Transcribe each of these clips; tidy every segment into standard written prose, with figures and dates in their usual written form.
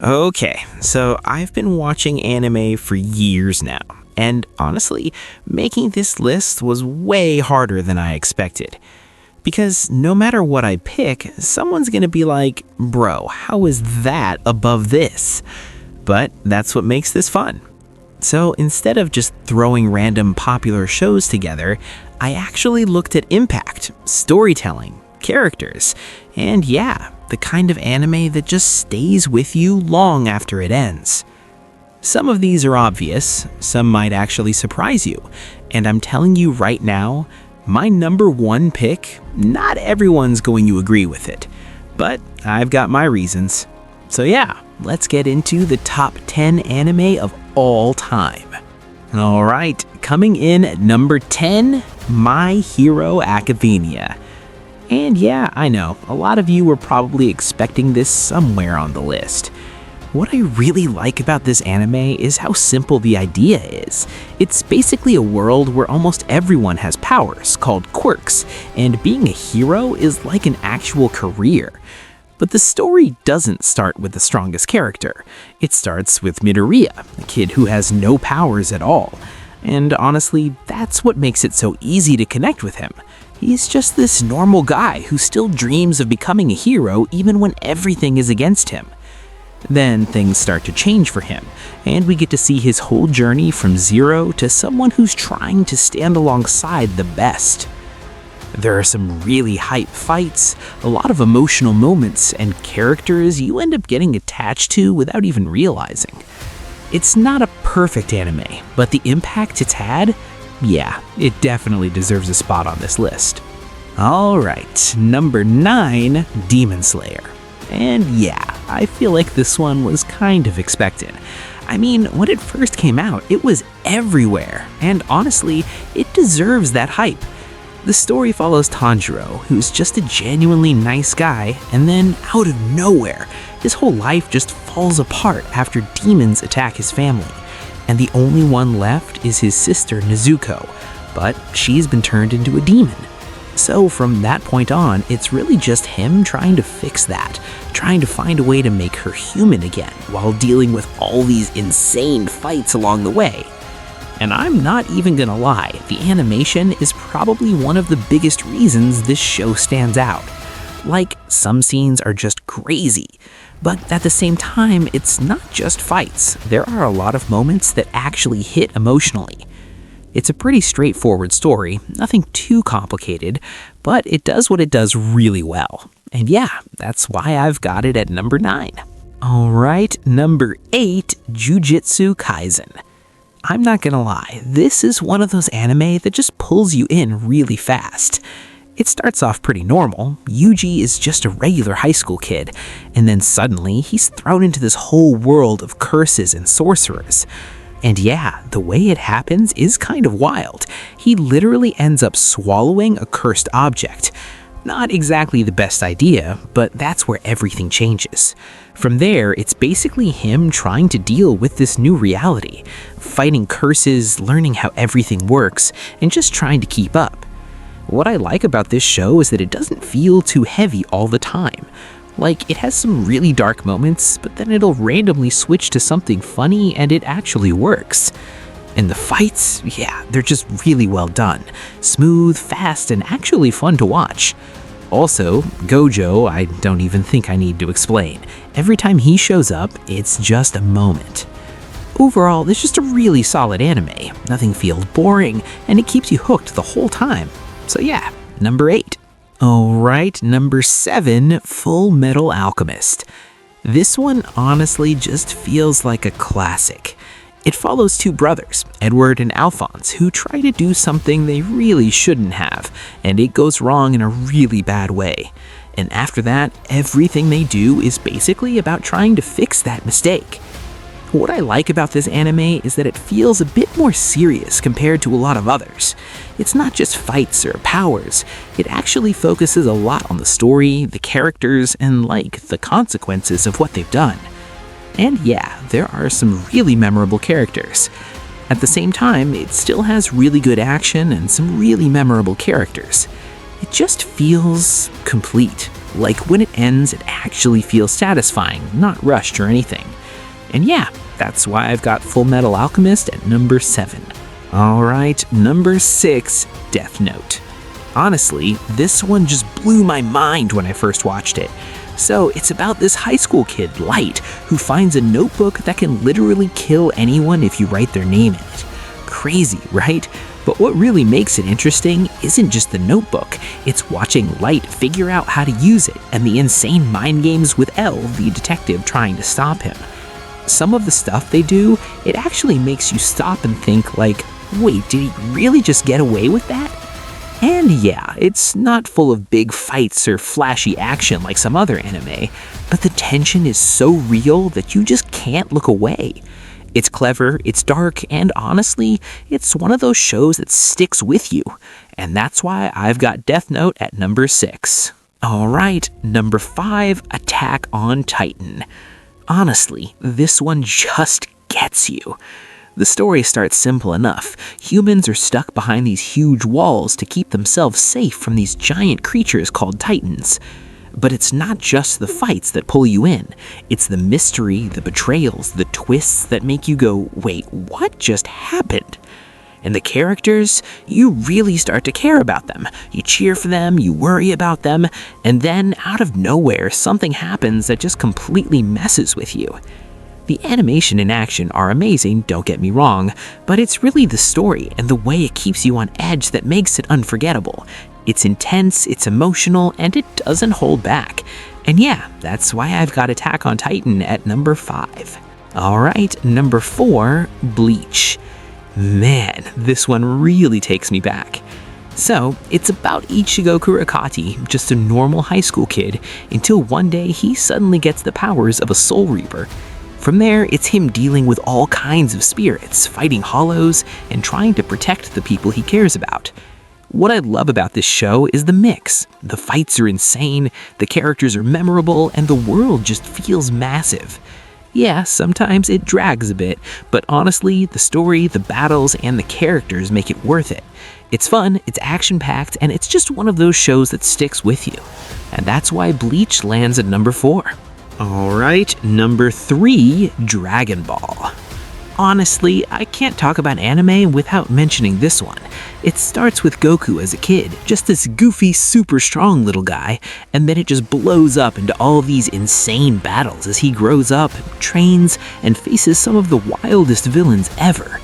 Okay, so I've been watching anime for years now, and honestly, making this list was way harder than I expected. Because no matter what I pick, someone's gonna be like, bro, how is that above this? But that's what makes this fun. So instead of just throwing random popular shows together, I actually looked at impact, storytelling, characters, and yeah, the kind of anime that just stays with you long after it ends. Some of these are obvious, some might actually surprise you, and I'm telling you right now, my number one pick, not everyone's going to agree with it, but I've got my reasons. So yeah, let's get into the top 10 anime of all time. Alright, coming in at number 10, My Hero Academia. And yeah, I know, a lot of you were probably expecting this somewhere on the list. What I really like about this anime is how simple the idea is. It's basically a world where almost everyone has powers, called quirks, and being a hero is like an actual career. But the story doesn't start with the strongest character. It starts with Midoriya, a kid who has no powers at all. And honestly, that's what makes it so easy to connect with him. He's just this normal guy who still dreams of becoming a hero even when everything is against him. Then things start to change for him, and we get to see his whole journey from zero to someone who's trying to stand alongside the best. There are some really hype fights, a lot of emotional moments, and characters you end up getting attached to without even realizing. It's not a perfect anime, but the impact it's had, yeah, it definitely deserves a spot on this list. Alright, number 9, Demon Slayer. And yeah, I feel like this one was kind of expected. I mean, when it first came out, it was everywhere, and honestly, it deserves that hype. The story follows Tanjiro, who's just a genuinely nice guy, and then out of nowhere, his whole life just falls apart after demons attack his family, and the only one left is his sister Nezuko, but she's been turned into a demon. So from that point on, it's really just him trying to fix that, trying to find a way to make her human again, while dealing with all these insane fights along the way. And I'm not even gonna lie, the animation is probably one of the biggest reasons this show stands out. Like, some scenes are just crazy, but at the same time, it's not just fights. There are a lot of moments that actually hit emotionally. It's a pretty straightforward story, nothing too complicated, but it does what it does really well. And yeah, that's why I've got it at number 9. Alright, number 8, Jujutsu Kaisen. I'm not gonna lie, this is one of those anime that just pulls you in really fast. It starts off pretty normal. Yuji is just a regular high school kid, and then suddenly he's thrown into this whole world of curses and sorcerers. And yeah, the way it happens is kind of wild. He literally ends up swallowing a cursed object. Not exactly the best idea, but that's where everything changes. From there, it's basically him trying to deal with this new reality, fighting curses, learning how everything works, and just trying to keep up. What I like about this show is that it doesn't feel too heavy all the time. Like, it has some really dark moments, but then it'll randomly switch to something funny and it actually works. And the fights, yeah, they're just really well done. Smooth, fast, and actually fun to watch. Also, Gojo, I don't even think I need to explain. Every time he shows up, it's just a moment. Overall, it's just a really solid anime. Nothing feels boring, and it keeps you hooked the whole time. So yeah, number 8. Alright, number 7, Full Metal Alchemist. This one honestly just feels like a classic. It follows two brothers, Edward and Alphonse, who try to do something they really shouldn't have, and it goes wrong in a really bad way. And after that, everything they do is basically about trying to fix that mistake. What I like about this anime is that it feels a bit more serious compared to a lot of others. It's not just fights or powers, it actually focuses a lot on the story, the characters, and the consequences of what they've done. And yeah, there are some really memorable characters. At the same time, it still has really good action and some really memorable characters. It just feels complete. Like when it ends, it actually feels satisfying, not rushed or anything. And yeah, that's why I've got Full Metal Alchemist at number 7. Alright, number 6, Death Note. Honestly, this one just blew my mind when I first watched it. So it's about this high school kid, Light, who finds a notebook that can literally kill anyone if you write their name in it. Crazy, right? But what really makes it interesting isn't just the notebook, it's watching Light figure out how to use it and the insane mind games with L, the detective, trying to stop him. Some of the stuff they do, it actually makes you stop and think like, wait, did he really just get away with that? And yeah, it's not full of big fights or flashy action like some other anime, but the tension is so real that you just can't look away. It's clever, it's dark, and honestly, it's one of those shows that sticks with you. And that's why I've got Death Note at number 6. Alright, number 5, Attack on Titan. Honestly, this one just gets you. The story starts simple enough. Humans are stuck behind these huge walls to keep themselves safe from these giant creatures called Titans. But it's not just the fights that pull you in. It's the mystery, the betrayals, the twists that make you go, wait, what just happened? And the characters, you really start to care about them. You cheer for them, you worry about them, and then out of nowhere, something happens that just completely messes with you. The animation and action are amazing, don't get me wrong, but it's really the story and the way it keeps you on edge that makes it unforgettable. It's intense, it's emotional, and it doesn't hold back. And yeah, that's why I've got Attack on Titan at number 5. Alright, number 4, Bleach. Man, this one really takes me back. So, it's about Ichigo Kurakati, just a normal high school kid, until one day he suddenly gets the powers of a Soul Reaper. From there, it's him dealing with all kinds of spirits, fighting hollows, and trying to protect the people he cares about. What I love about this show is the mix. The fights are insane, the characters are memorable, and the world just feels massive. Yeah, sometimes it drags a bit, but honestly, the story, the battles, and the characters make it worth it. It's fun, it's action-packed, and it's just one of those shows that sticks with you. And that's why Bleach lands at number 4. Alright, number 3, Dragon Ball. Honestly, I can't talk about anime without mentioning this one. It starts with Goku as a kid, just this goofy, super strong little guy, and then it just blows up into all these insane battles as he grows up, trains, and faces some of the wildest villains ever.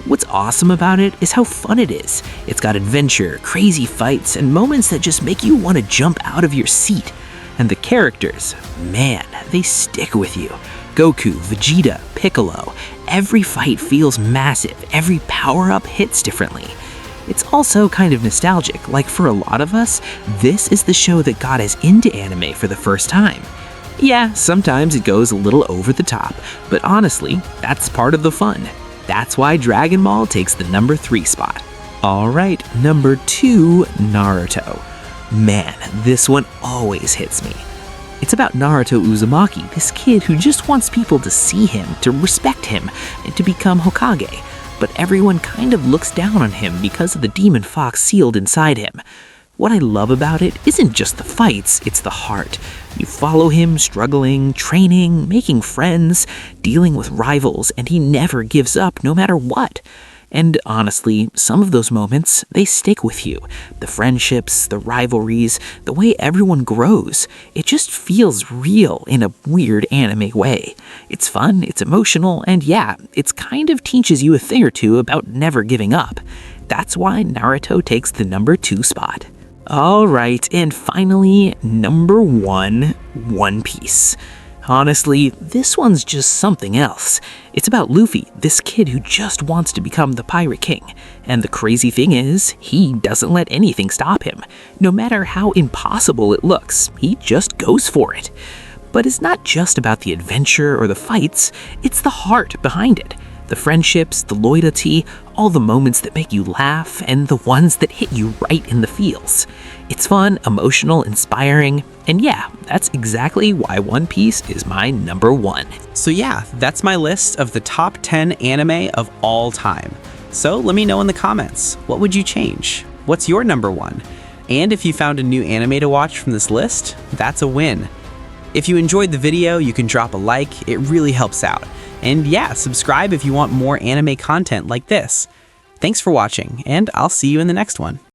What's awesome about it is how fun it is. It's got adventure, crazy fights, and moments that just make you want to jump out of your seat. And the characters, man, they stick with you. Goku, Vegeta, Piccolo, every fight feels massive, every power-up hits differently. It's also kind of nostalgic, like for a lot of us, this is the show that got us into anime for the first time. Yeah, sometimes it goes a little over the top, but honestly, that's part of the fun. That's why Dragon Ball takes the number 3 spot. Alright, number 2, Naruto. Man, this one always hits me. It's about Naruto Uzumaki, this kid who just wants people to see him, to respect him, and to become Hokage. But everyone kind of looks down on him because of the demon fox sealed inside him. What I love about it isn't just the fights, it's the heart. You follow him struggling, training, making friends, dealing with rivals, and he never gives up no matter what. And honestly, some of those moments, they stick with you. The friendships, the rivalries, the way everyone grows. It just feels real in a weird anime way. It's fun, it's emotional, and yeah, it's kind of teaches you a thing or two about never giving up. That's why Naruto takes the number 2 spot. Alright, and finally, number 1, One Piece. Honestly, this one's just something else. It's about Luffy, this kid who just wants to become the Pirate King. And the crazy thing is, he doesn't let anything stop him. No matter how impossible it looks, he just goes for it. But it's not just about the adventure or the fights, it's the heart behind it. The friendships, the loyalty, all the moments that make you laugh, and the ones that hit you right in the feels. It's fun, emotional, inspiring, and yeah, that's exactly why One Piece is my number 1. So yeah, that's my list of the top 10 anime of all time. So let me know in the comments, what would you change? What's your number 1? And if you found a new anime to watch from this list, that's a win. If you enjoyed the video, you can drop a like, it really helps out. And yeah, subscribe if you want more anime content like this. Thanks for watching, and I'll see you in the next one.